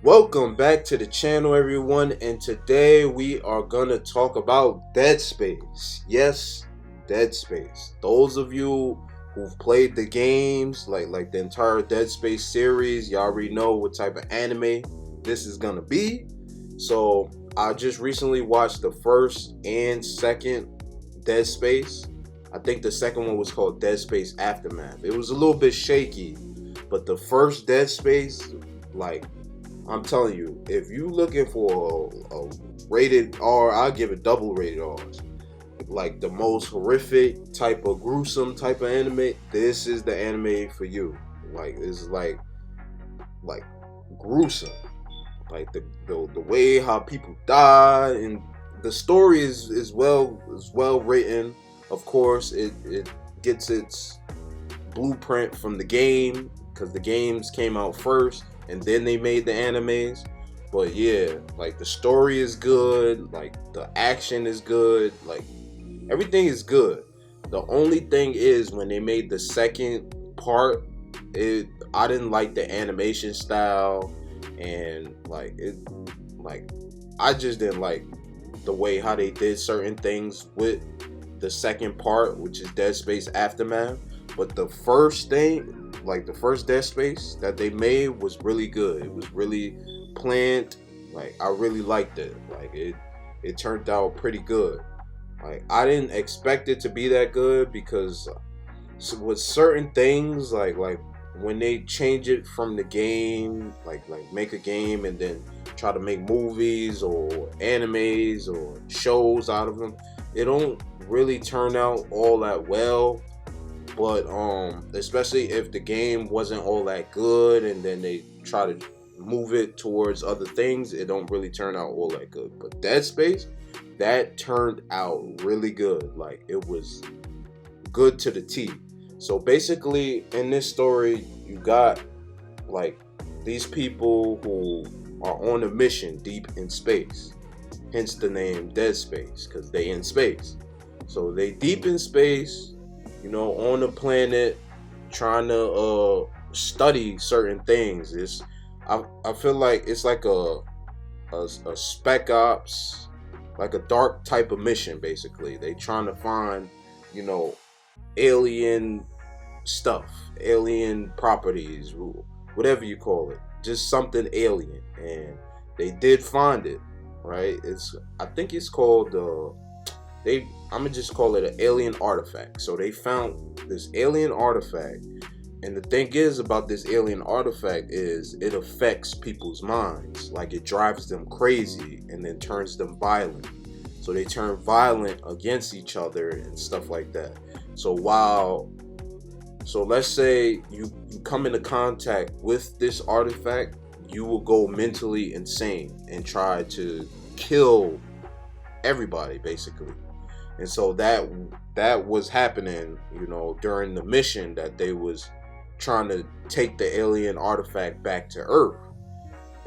Welcome back to the channel, everyone, and today we are gonna talk about Dead Space. Yes, Dead Space. Those of you who've played the games, like the entire Dead Space series, y'all already know what type of anime this is gonna be. So I just recently watched the first and second Dead Space. I think the second one was called Dead Space Aftermath. It was a little bit shaky, but the first Dead Space, like, I'm telling you, if you looking for a rated R, I'll give it double rated R's. Like the most horrific type of gruesome type of anime, this is the anime for you. Like it's like gruesome. Like the way how people die, and the story is well written. Of course, it gets its blueprint from the game because the games came out first and then they made the animes. But yeah, like the story is good, like the action is good, like everything is good. The only thing is when they made the second part, it I didn't like the animation style, and like I just didn't like the way how they did certain things with the second part, which is Dead Space Aftermath. But the first thing, like the first Dead Space that they made, was really good. It was really planned. Like I really liked it. Like it turned out pretty good. Like I didn't expect it to be that good because with certain things, like when they change it from the game, like make a game and then try to make movies or animes or shows out of them, it don't really turn out all that well. But especially if the game wasn't all that good and then they try to move it towards other things, it don't really turn out all that good. But Dead Space, that turned out really good. Like it was good to the T. So basically in this story, you got like these people who are on a mission deep in space, hence the name Dead Space, because they in space. So they deep in space, on a planet, trying to study certain things. I feel like it's like a spec ops, like a dark type of mission. Basically, they trying to find, you know, alien stuff, alien properties, whatever you call it, just something alien, and they did find it. Right? I think it's called I'm gonna just call it an alien artifact. So they found this alien artifact, and the thing is about this alien artifact is it affects people's minds. Like it drives them crazy and then turns them violent. So they turn violent against each other and stuff like that. So let's say you come into contact with this artifact, you will go mentally insane and try to kill everybody basically. And so that was happening, during the mission that they was trying to take the alien artifact back to Earth.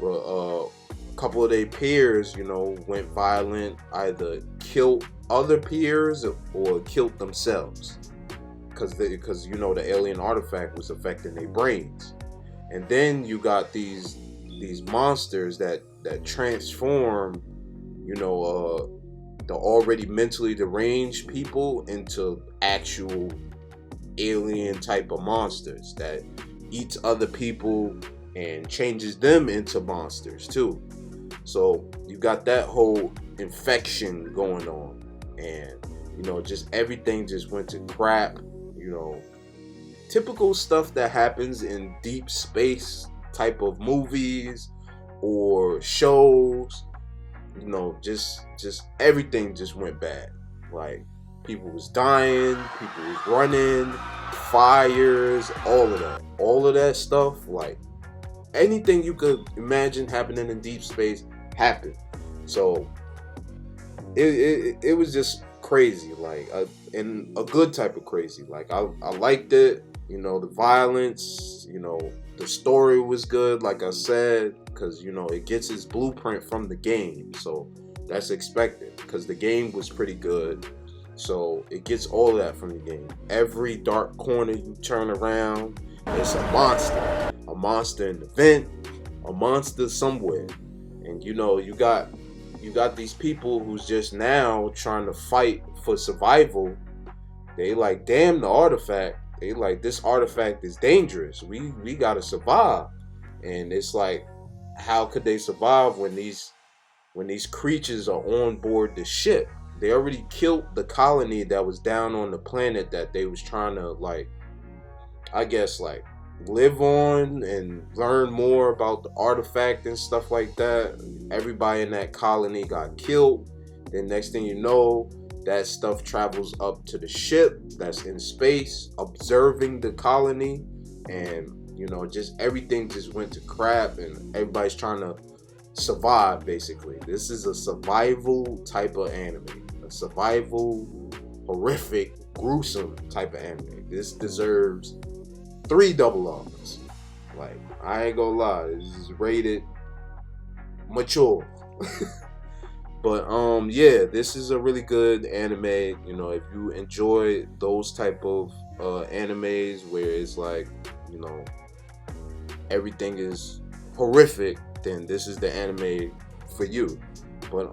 But a couple of their peers, went violent, either killed other peers or killed themselves, because the alien artifact was affecting their brains. And then you got these monsters that transform, the already mentally deranged people into actual alien type of monsters that eats other people and changes them into monsters too. So you got that whole infection going on, and just everything just went to crap. Typical stuff that happens in deep space type of movies or shows. Just everything just went bad. Like people was dying, people was running, fires, all of that stuff. Like anything you could imagine happening in deep space happened. So it was just crazy, like in a good type of crazy. Like I liked it. The violence, the story was good, like I said, because it gets its blueprint from the game, so that's expected because the game was pretty good. So it gets all that from the game. Every dark corner you turn around, it's a monster in the vent, a monster somewhere. And you got these people who's just now trying to fight for survival. They like, damn the artifact. They like, this artifact is dangerous. We gotta survive. And it's like, how could they survive when these creatures are on board the ship? They already killed the colony that was down on the planet that they was trying to, like, I guess, like, live on and learn more about the artifact and stuff like that. Everybody in that colony got killed. Then next thing you know, that stuff travels up to the ship that's in space, observing the colony, and just everything just went to crap, and everybody's trying to survive. Basically, this is a survival type of anime, a survival, horrific, gruesome type of anime. This deserves 3 double R's. Like, I ain't gonna lie, this is rated mature. But yeah, this is a really good anime. If you enjoy those type of animes where it's like, everything is horrific, then this is the anime for you. But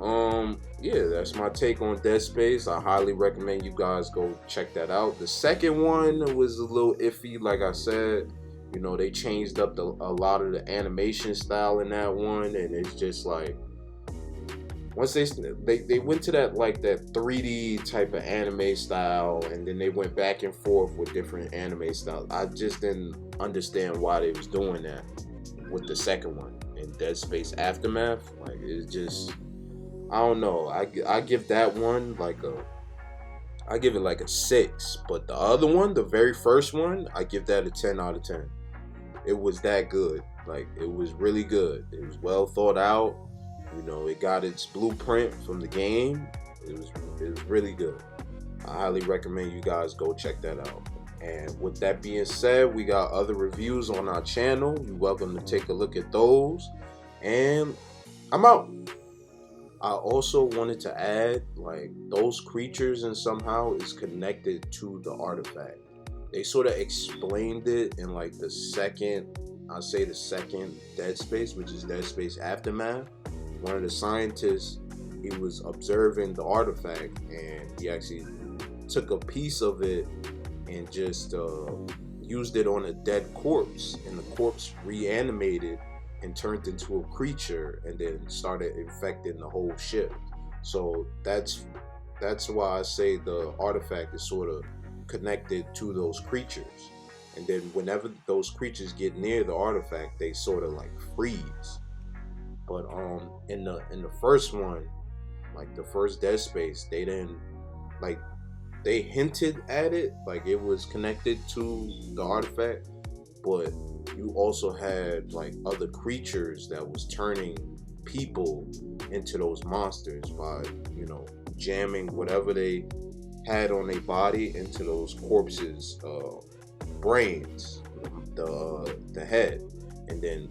yeah, that's my take on Dead Space. I highly recommend you guys go check that out. The second one was a little iffy, like I said. They changed up a lot of the animation style in that one, and it's just like, once they went to that, like, that 3D type of anime style, and then they went back and forth with different anime styles. I just didn't understand why they was doing that with the second one in Dead Space Aftermath. Like, it's just, I don't know. I give that one I give it like a 6. But the other one, the very first one, I give that a 10 out of 10. It was that good. Like, it was really good. It was well thought out. It got its blueprint from the game. It was really good. I highly recommend you guys go check that out. And with that being said, we got other reviews on our channel. You're welcome to take a look at those. And I'm out. I also wanted to add, like, those creatures and somehow is connected to the artifact. They sort of explained it in, like, the second Dead Space, which is Dead Space Aftermath. One of the scientists, he was observing the artifact, and he actually took a piece of it and just used it on a dead corpse, and the corpse reanimated and turned into a creature, and then started infecting the whole ship. So that's why I say the artifact is sort of connected to those creatures. And then whenever those creatures get near the artifact, they sort of like freeze. But in the first one, like the first Dead Space, they didn't, like, they hinted at it, like it was connected to the artifact, but you also had like other creatures that was turning people into those monsters by, jamming whatever they had on their body into those corpses' brains, the head, and then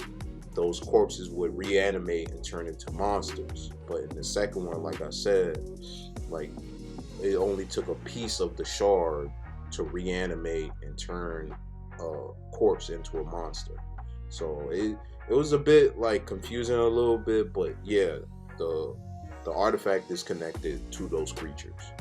those corpses would reanimate and turn into monsters. But in the second one, like I said, like, it only took a piece of the shard to reanimate and turn a corpse into a monster. So it was a bit like confusing a little bit, but yeah, the artifact is connected to those creatures.